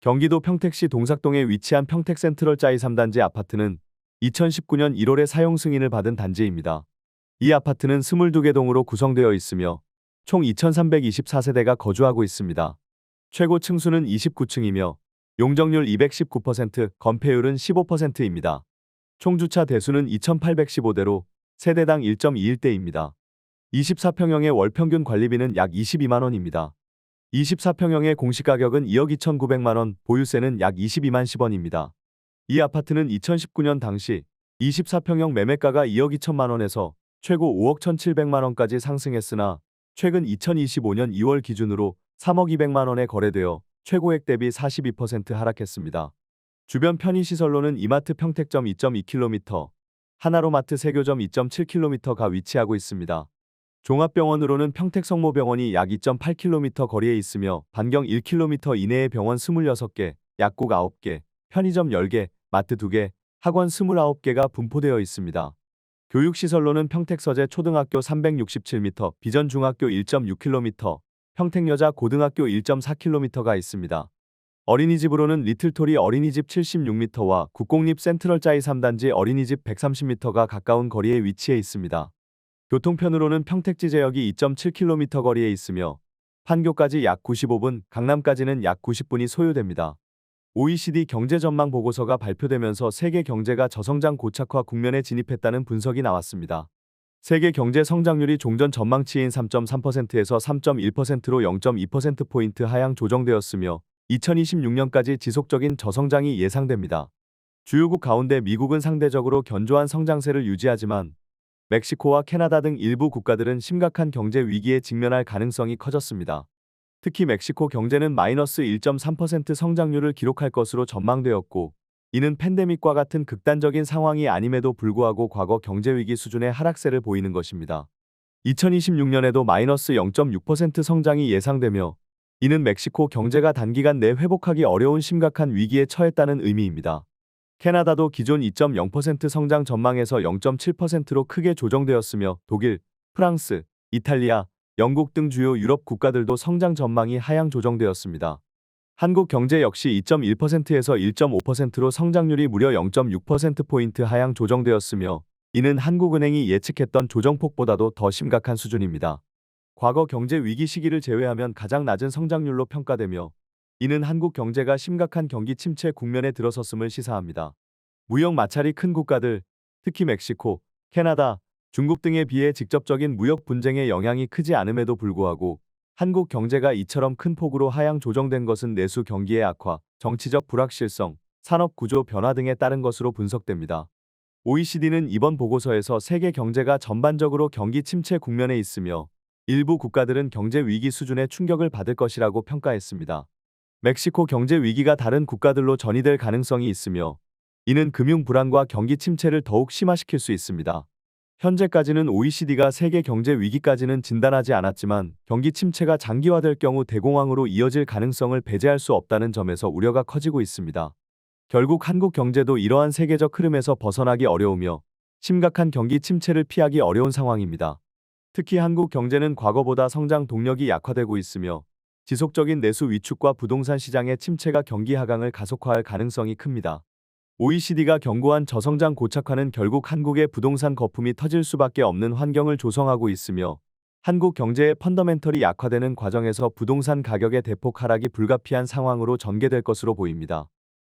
경기도 평택시 동삭동에 위치한 평택센트럴 짜이 3단지 아파트는 2019년 1월에 사용 승인을 받은 단지입니다. 이 아파트는 22개 동으로 구성되어 있으며 총 2324세대가 거주하고 있습니다. 최고 층수는 29층이며 용적률 219%, 건폐율은 15%입니다. 총 주차 대수는 2815대로 세대당 1.21대입니다. 24평형의 월 평균 관리비는 약 22만 원입니다. 24평형의 공시가격은 2억 2,900만 원, 보유세는 약 22만 10원입니다. 이 아파트는 2019년 당시 24평형 매매가가 2억 2천만 원에서 최고 5억 1,700만 원까지 상승했으나 최근 2025년 2월 기준으로 3억 200만 원에 거래되어 최고액 대비 42% 하락했습니다. 주변 편의시설로는 이마트 평택점 2.2km, 하나로마트 세교점 2.7km가 위치하고 있습니다. 종합병원으로는 평택성모병원이 약 2.8km 거리에 있으며 반경 1km 이내에 병원 26개, 약국 9개, 편의점 10개, 마트 2개, 학원 29개가 분포되어 있습니다. 교육시설로는 평택서재 초등학교 367m, 비전중학교 1.6km, 평택여자 고등학교 1.4km가 있습니다. 어린이집으로는 리틀토리 어린이집 76m와 국공립 센트럴짜이 3단지 어린이집 130m가 가까운 거리에 위치해 있습니다. 교통편으로는 평택지제역이 2.7km 거리에 있으며 판교까지 약 95분, 강남까지는 약 90분이 소요됩니다. OECD 경제전망 보고서가 발표되면서 세계 경제가 저성장 고착화 국면에 진입했다는 분석이 나왔습니다. 세계 경제 성장률이 종전 전망치인 3.3%에서 3.1%로 0.2%포인트 하향 조정되었으며 2026년까지 지속적인 저성장이 예상됩니다. 주요국 가운데 미국은 상대적으로 견조한 성장세를 유지하지만 멕시코와 캐나다 등 일부 국가들은 심각한 경제 위기에 직면할 가능성이 커졌습니다. 특히 멕시코 경제는 마이너스 1.3% 성장률을 기록할 것으로 전망되었고, 이는 팬데믹과 같은 극단적인 상황이 아님에도 불구하고 과거 경제위기 수준의 하락세를 보이는 것입니다. 2026년에도 마이너스 0.6% 성장이 예상되며, 이는 멕시코 경제가 단기간 내 회복하기 어려운 심각한 위기에 처했다는 의미입니다. 캐나다도 기존 2.0% 성장 전망에서 0.7%로 크게 조정되었으며 독일, 프랑스, 이탈리아, 영국 등 주요 유럽 국가들도 성장 전망이 하향 조정되었습니다. 한국 경제 역시 2.1%에서 1.5%로 성장률이 무려 0.6%포인트 하향 조정되었으며 이는 한국은행이 예측했던 조정폭보다도 더 심각한 수준입니다. 과거 경제 위기 시기를 제외하면 가장 낮은 성장률로 평가되며 이는 한국 경제가 심각한 경기 침체 국면에 들어섰음을 시사합니다. 무역 마찰이 큰 국가들, 특히 멕시코, 캐나다, 중국 등에 비해 직접적인 무역 분쟁의 영향이 크지 않음에도 불구하고 한국 경제가 이처럼 큰 폭으로 하향 조정된 것은 내수 경기의 악화, 정치적 불확실성, 산업 구조 변화 등에 따른 것으로 분석됩니다. OECD는 이번 보고서에서 세계 경제가 전반적으로 경기 침체 국면에 있으며 일부 국가들은 경제 위기 수준의 충격을 받을 것이라고 평가했습니다. 멕시코 경제 위기가 다른 국가들로 전이될 가능성이 있으며 이는 금융 불안과 경기 침체를 더욱 심화시킬 수 있습니다. 현재까지는 OECD가 세계 경제 위기까지는 진단하지 않았지만 경기 침체가 장기화될 경우 대공황으로 이어질 가능성을 배제할 수 없다는 점에서 우려가 커지고 있습니다. 결국 한국 경제도 이러한 세계적 흐름에서 벗어나기 어려우며 심각한 경기 침체를 피하기 어려운 상황입니다. 특히 한국 경제는 과거보다 성장 동력이 약화되고 있으며 지속적인 내수 위축과 부동산 시장의 침체가 경기 하강을 가속화할 가능성이 큽니다. OECD가 경고한 저성장 고착화는 결국 한국의 부동산 거품이 터질 수밖에 없는 환경을 조성하고 있으며 한국 경제의 펀더멘털이 약화되는 과정에서 부동산 가격의 대폭 하락이 불가피한 상황으로 전개될 것으로 보입니다.